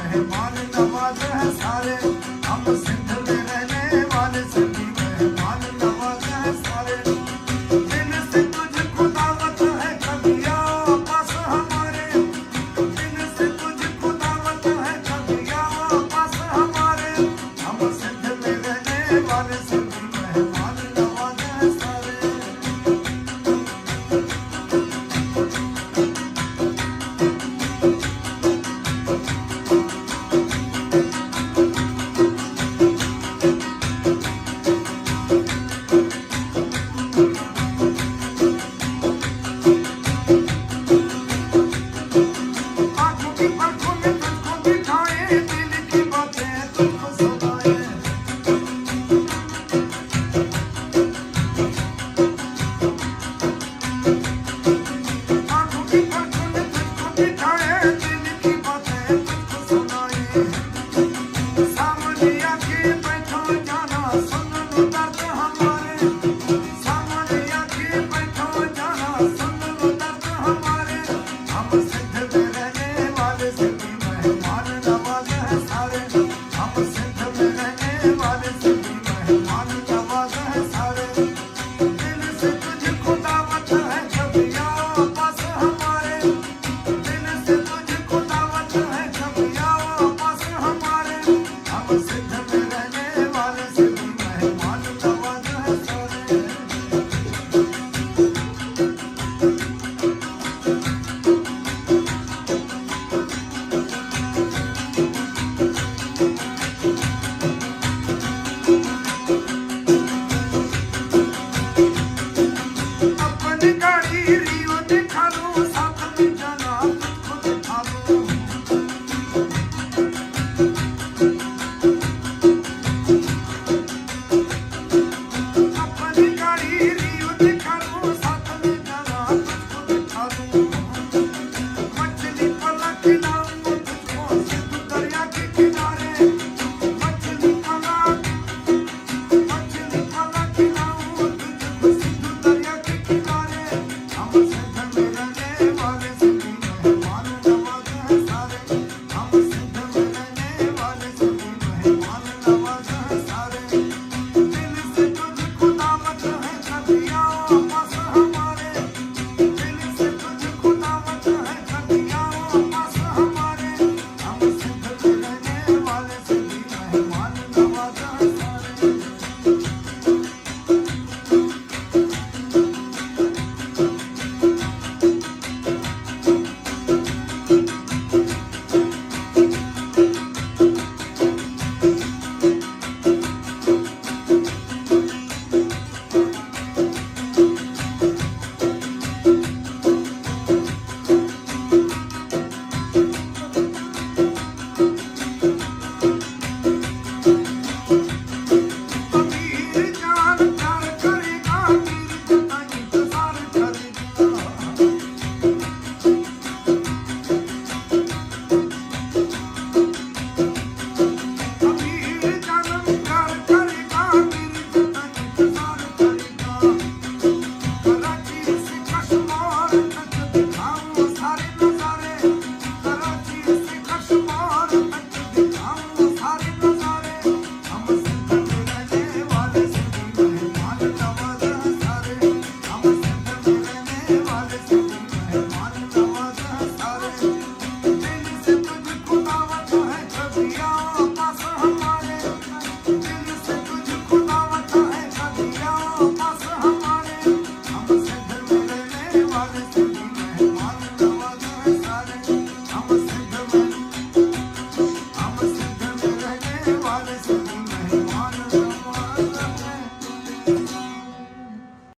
मेहमान नवाज है सारे, हम सिंध में रहने वाले सभी मेहमान नवाज है सारे। दिन से तुझको दावत है कभी आओ पास हमारे, दिन से तुझको दावत है कभी आओ पास हमारे। हम सिंध में रहने वाले सभी मेहमान नवाज है सारे। आंखों की पलकों में तुझको बिठाए, दिल की बातें तुझको सुनाए। आंखों की पलकों में तुझको बिठाए,